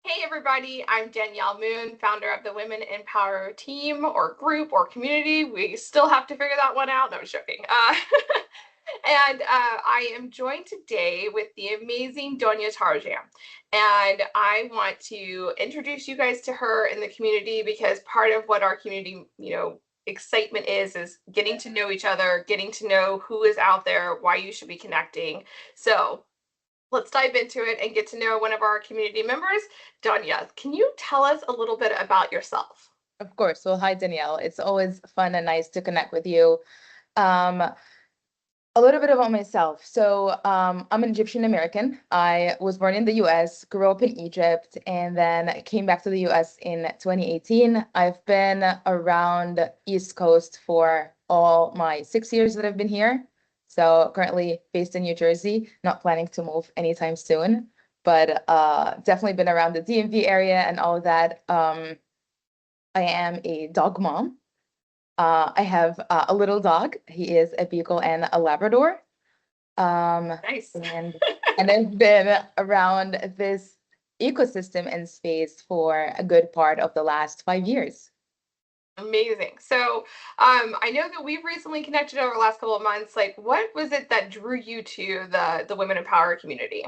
Hey everybody, I'm Danielle Moon, founder of the Women in Power team or group or community. We still have to figure that one out. No, I'm joking. And I am joined today with the amazing Donia Tarjam. And I want to introduce you guys to her in the community because part of what our community, excitement is getting to know each other, getting to know who is out there, why you should be connecting. So let's dive into it and get to know one of our community members. Donia, can you tell us a little bit about yourself? Of course. Well, hi, Danielle. It's always fun and nice to connect with you. Um, a little bit about myself. I'm an Egyptian American. I was born in the US, grew up in Egypt, and then came back to the US in 2018. I've been around East Coast for all my 6 years that I've been here. So currently based in New Jersey, not planning to move anytime soon, but definitely been around the DMV area and all of that. I am a dog mom. I have a little dog. He is a beagle and a Labrador. Um, Nice. and and I've been around this ecosystem and space for a good part of the last 5 years. Amazing. So, I know that we've recently connected over the last couple of months. Like, what was it that drew you to the Women in Power community?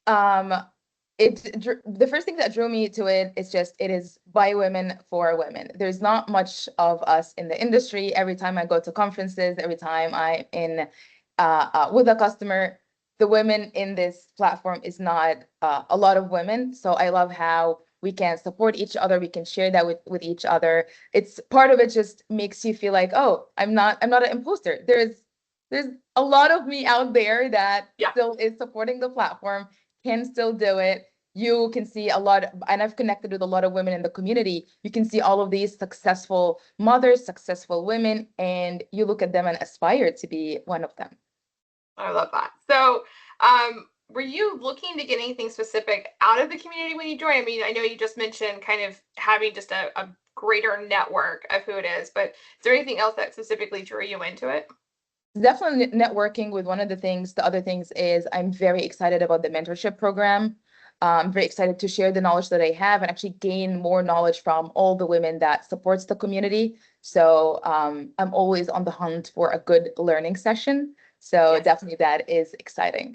Um, the first thing that drew me to it is just it is by women for women. There's not much of us in the industry. Every time I go to conferences, every time I'm in with a customer, the women in this platform is not a lot of women. So I love how we can support each other. We can share that with each other. It's part of it just makes you feel like, oh, I'm not an imposter. There's a lot of me out there that Yeah. still is supporting the platform, can still do it. You can see a lot, and I've connected with a lot of women in the community. You can see all of these successful mothers, successful women, and you look at them and aspire to be one of them. I love that. So, were you looking to get anything specific out of the community when you joined? I mean, I know you just mentioned kind of having just a greater network of who it is, but is there anything else that specifically drew you into it? Definitely networking with one of the things. The other things is I'm very excited about the mentorship program. I'm very excited to share the knowledge that I have and actually gain more knowledge from all the women that supports the community. So I'm always on the hunt for a good learning session. So Yes. definitely that is exciting.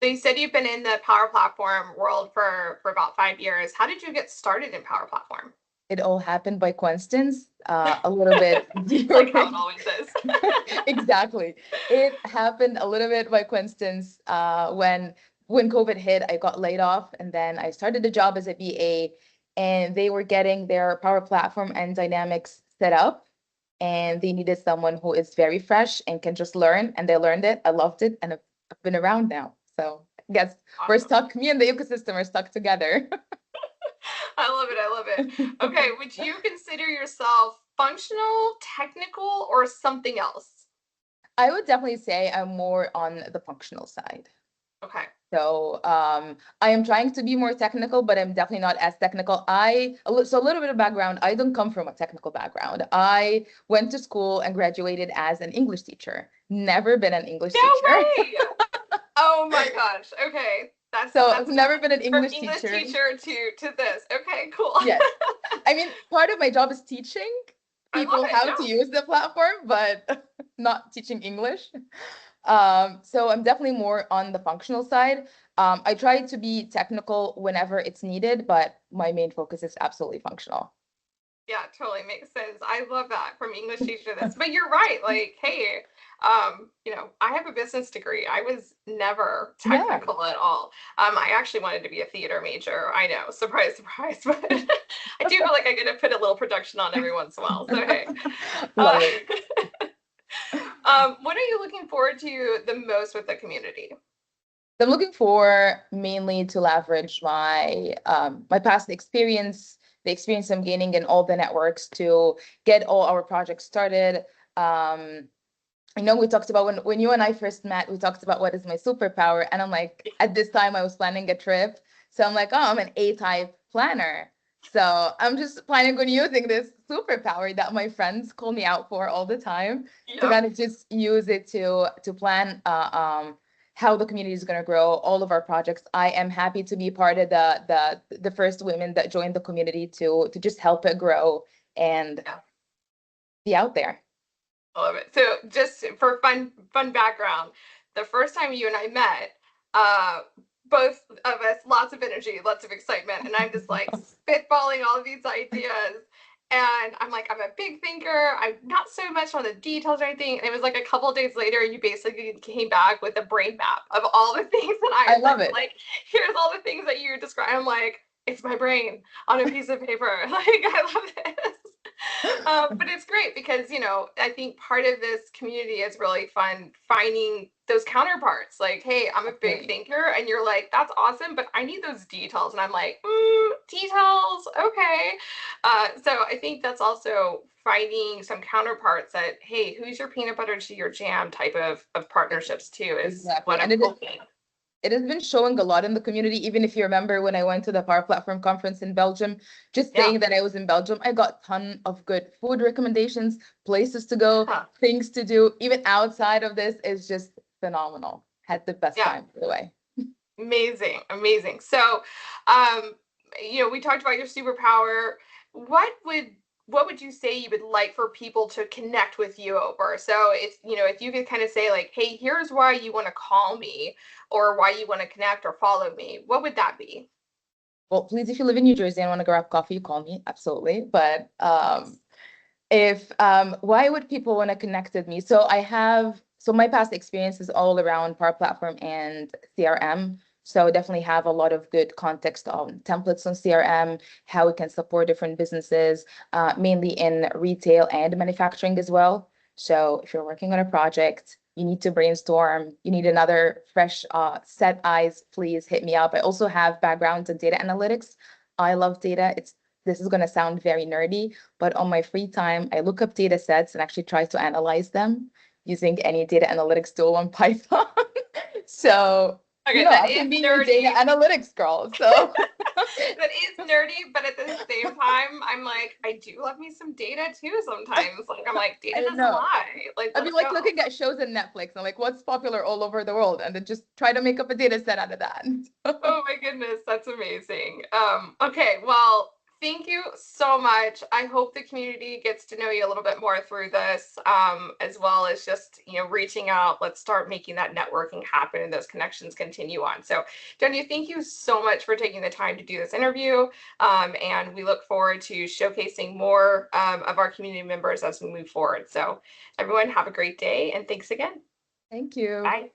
So you said you've been in the Power Platform world for about 5 years. How did you get started in Power Platform? It all happened by coincidence, a little bit Like how it during. always is. Exactly. It happened a little bit by coincidence when COVID hit, I got laid off and then I started a job as a BA and they were getting their Power Platform and Dynamics set up and they needed someone who is very fresh and can just learn and they learned it. I loved it and I've been around now. So I guess we're Awesome. stuck, me and the ecosystem are stuck together. I love it. I love it. Okay, would you consider yourself functional, technical, or something else? I would definitely say I'm more on the functional side. Okay. So I am trying to be more technical, but I'm definitely not as technical. So a little bit of background. I don't come from a technical background. I went to school and graduated as an English teacher. Never been an English No teacher. way. Oh my gosh. Okay. That's So I've that's never been an from English English teacher. teacher to this. Okay, cool. Yes. I mean, part of my job is teaching I love people it. how to No. use the platform, but not teaching English. So I'm definitely more on the functional side. I try to be technical whenever it's needed, but my main focus is absolutely functional. Yeah, totally makes sense. I love that from English teacher to this. But you're right. Like, hey, I have a business degree. I was never Yeah, technical at all. I actually wanted to be a theater major. I know, surprise, surprise. But I do feel like I get to put a little production on every once in a while. So hey. Uh, love it. what are you looking forward to the most with the community? I'm looking for mainly to leverage my past experience, the experience I'm gaining in all the networks to get all our projects started. I know we talked about when you and I first met, we talked about what is my superpower. And I'm like, at this time I was planning a trip. So I'm like, oh, I'm an A-type planner. So I'm just planning on using this superpower that my friends call me out for all the time to Yep. kind of just use it to plan how the community is going to grow, all of our projects. I am happy to be part of the first women that joined the community to just help it grow and be out there. I love it. So just for fun background, the first time you and I met, both of us, lots of energy, lots of excitement, and I'm just like spitballing all of these ideas. And I'm like, I'm a big thinker. I'm not so much on the details or anything. And it was like a couple of days later, you basically came back with a brain map of all the things that I love it. like, here's all the things that you described. I'm like, it's my brain on a piece of paper. Like, I love this. But it's great because, you know, I think part of this community is really fun finding those counterparts. Like, hey, I'm a big thinker, and you're like, that's awesome, but I need those details. And I'm like, details, okay. So I think that's also finding some counterparts that, hey, who's your peanut butter to your jam type of partnerships too is Exactly. what I'm hoping. It has been showing a lot in the community. Even if you remember when I went to the Power Platform conference in Belgium, just saying that I was in Belgium, I got a ton of good food recommendations, places to go, things to do. Even outside of this is just phenomenal. Had the best time, by the way. Amazing, amazing. So, you know, we talked about your superpower. What would you say you would like for people to connect with you over? So if, you know, if you could kind of say like, hey, here's why you want to call me or why you want to connect or follow me, what would that be? Well, please, if you live in New Jersey and want to grab coffee, call me. Absolutely. But if why would people want to connect with me? So my past experience is all around Power Platform and CRM. So definitely have a lot of good context on templates on CRM, how we can support different businesses, mainly in retail and manufacturing as well. So if you're working on a project, you need to brainstorm, you need another fresh set eyes, please hit me up. I also have background in data analytics. I love data. This is going to sound very nerdy, but on my free time, I look up data sets and actually try to analyze them using any data analytics tool on Python. So, Okay, I can be your data analytics girl. So that is nerdy, but at the same time, I'm like, I do love me some data too sometimes. Like, I'm like, data doesn't lie. Like, I mean, like looking at shows on Netflix and like what's popular all over the world, and then just try to make up a data set out of that. Oh my goodness, that's amazing. Okay, well, thank you so much. I hope the community gets to know you a little bit more through this, as well as just, you know, reaching out. Let's start making that networking happen and those connections continue on. So, Donia, thank you so much for taking the time to do this interview. And we look forward to showcasing more of our community members as we move forward. So, everyone, have a great day and thanks again. Thank you. Bye.